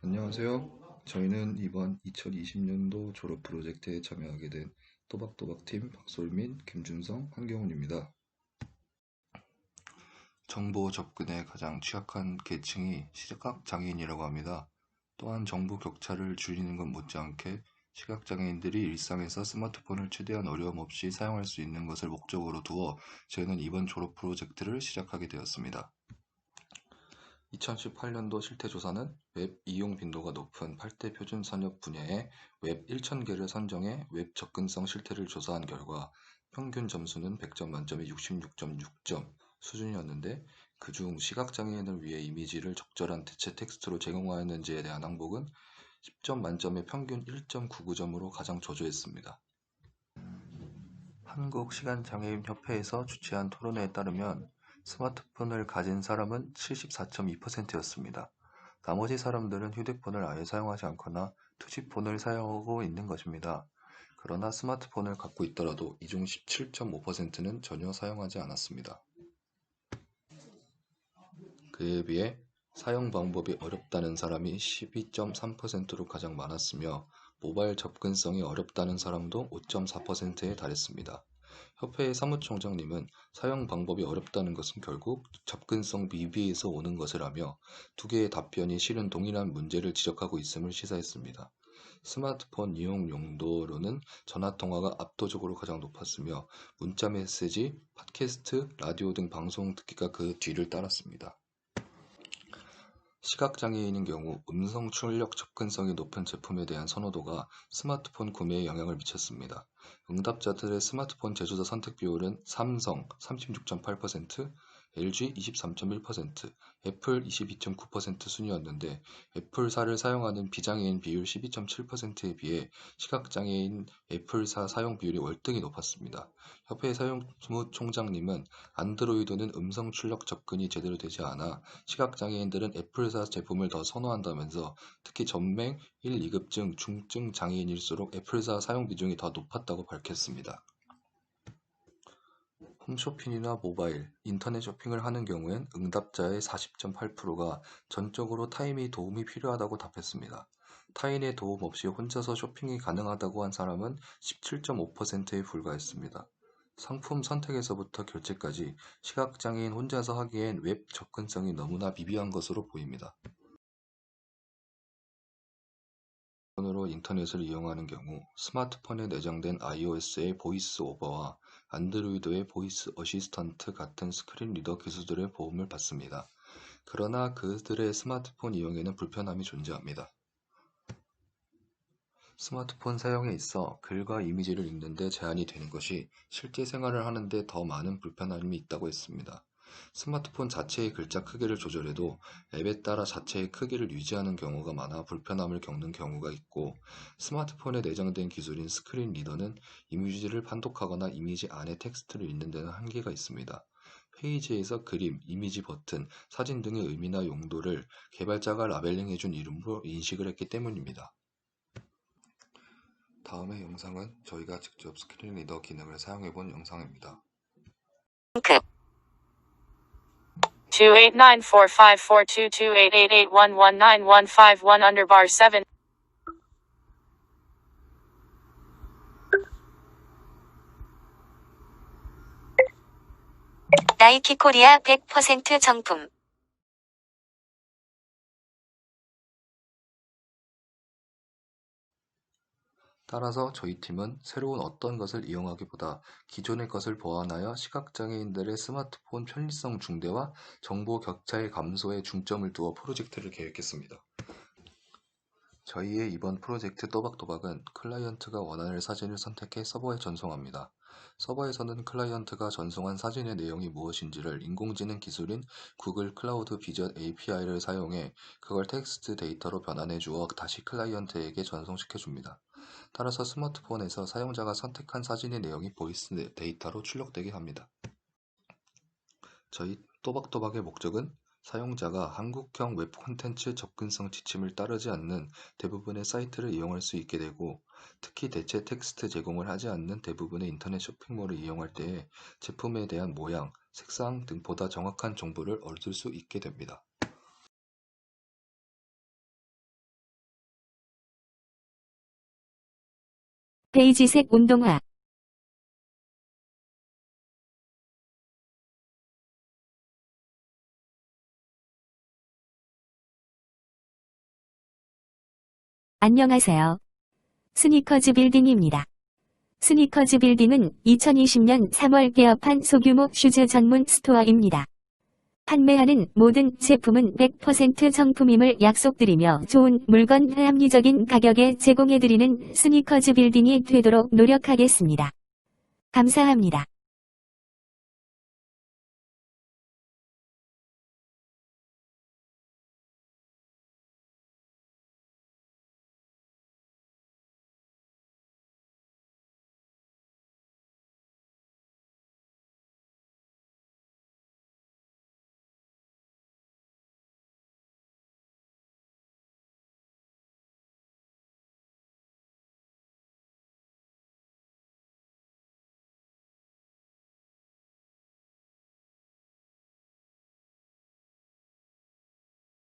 안녕하세요. 저희는 이번 2020년도 졸업 프로젝트에 참여하게 된 또박또박팀 박솔민, 김준성, 한경훈입니다. 정보 접근에 가장 취약한 계층이 시각장애인이라고 합니다. 또한 정보 격차를 줄이는 것 못지않게 시각장애인들이 일상에서 스마트폰을 최대한 어려움 없이 사용할 수 있는 것을 목적으로 두어 저희는 이번 졸업 프로젝트를 시작하게 되었습니다. 2018년도 실태조사는 웹 이용 빈도가 높은 8대 표준 산업 분야에 웹 1000개를 선정해 웹 접근성 실태를 조사한 결과 평균 점수는 100점 만점에 66.6점 수준이었는데, 그중 시각장애인을 위해 이미지를 적절한 대체 텍스트로 제공하였는지에 대한 항목은 10점 만점에 평균 1.99점으로 가장 저조했습니다. 한국시각장애인협회에서 주최한 토론회에 따르면 스마트폰을 가진 사람은 74.2%였습니다. 나머지 사람들은 휴대폰을 아예 사용하지 않거나 투지폰을 사용하고 있는 것입니다. 그러나 스마트폰을 갖고 있더라도 이 중 17.5%는 전혀 사용하지 않았습니다. 그에 비해 사용 방법이 어렵다는 사람이 12.3%로 가장 많았으며, 모바일 접근성이 어렵다는 사람도 5.4%에 달했습니다. 협회의 사무총장님은 사용 방법이 어렵다는 것은 결국 접근성 미비에서 오는 것이라며 두 개의 답변이 실은 동일한 문제를 지적하고 있음을 시사했습니다. 스마트폰 이용 용도로는 전화통화가 압도적으로 가장 높았으며, 문자메시지, 팟캐스트, 라디오 등 방송 듣기가 그 뒤를 따랐습니다. 시각장애인인 경우 음성 출력 접근성이 높은 제품에 대한 선호도가 스마트폰 구매에 영향을 미쳤습니다. 응답자들의 스마트폰 제조자 선택 비율은 삼성 36.8%, LG 23.1%, 애플 22.9% 순이었는데, 애플사를 사용하는 비장애인 비율 12.7%에 비해 시각장애인 애플사 사용 비율이 월등히 높았습니다. 협회 사무총장님은 안드로이드는 음성 출력 접근이 제대로 되지 않아 시각장애인들은 애플사 제품을 더 선호한다면서, 특히 전맹 1, 2급증 중증 장애인일수록 애플사 사용 비중이 더 높았다고 밝혔습니다. 홈쇼핑이나 모바일, 인터넷 쇼핑을 하는 경우엔 응답자의 40.8%가 전적으로 타인의 도움이 필요하다고 답했습니다. 타인의 도움 없이 혼자서 쇼핑이 가능하다고 한 사람은 17.5%에 불과했습니다. 상품 선택에서부터 결제까지 시각장애인 혼자서 하기엔 웹 접근성이 너무나 미비한 것으로 보입니다. 폰으로 인터넷을 이용하는 경우 스마트폰에 내장된 iOS의 보이스 오버와 안드로이드의 보이스 어시스턴트 같은 스크린 리더 기술들의 도움을 받습니다. 그러나 그들의 스마트폰 이용에는 불편함이 존재합니다. 스마트폰 사용에 있어 글과 이미지를 읽는 데 제한이 되는 것이 실제 생활을 하는 데 더 많은 불편함이 있다고 했습니다. 스마트폰 자체의 글자 크기를 조절해도 앱에 따라 자체의 크기를 유지하는 경우가 많아 불편함을 겪는 경우가 있고, 스마트폰에 내장된 기술인 스크린 리더는 이미지를 판독하거나 이미지 안에 텍스트를 읽는 데는 한계가 있습니다. 페이지에서 그림, 이미지 버튼, 사진 등의 의미나 용도를 개발자가 라벨링해준 이름으로 인식을 했기 때문입니다. 다음의 영상은 저희가 직접 스크린 리더 기능을 사용해본 영상입니다. 28945422888119115 나이키 코리아 100% 정품. 따라서 저희 팀은 새로운 어떤 것을 이용하기보다 기존의 것을 보완하여 시각장애인들의 스마트폰 편리성 증대와 정보 격차의 감소에 중점을 두어 프로젝트를 계획했습니다. 저희의 이번 프로젝트 또박또박은 클라이언트가 원하는 사진을 선택해 서버에 전송합니다. 서버에서는 클라이언트가 전송한 사진의 내용이 무엇인지를 인공지능 기술인 구글 클라우드 비전 API를 사용해 그걸 텍스트 데이터로 변환해 주어 다시 클라이언트에게 전송시켜 줍니다. 따라서 스마트폰에서 사용자가 선택한 사진의 내용이 보이스 데이터로 출력되게 합니다. 저희 또박또박의 목적은 사용자가 한국형 웹 콘텐츠 접근성 지침을 따르지 않는 대부분의 사이트를 이용할 수 있게 되고, 특히 대체 텍스트 제공을 하지 않는 대부분의 인터넷 쇼핑몰을 이용할 때에 제품에 대한 모양, 색상 등 보다 정확한 정보를 얻을 수 있게 됩니다. 베이지색 운동화. 안녕하세요. 스니커즈 빌딩입니다. 스니커즈 빌딩은 2020년 3월 개업한 소규모 슈즈 전문 스토어입니다. 판매하는 모든 제품은 100% 정품임을 약속드리며 좋은 물건 합리적인 가격에 제공해드리는 스니커즈 빌딩이 되도록 노력하겠습니다. 감사합니다.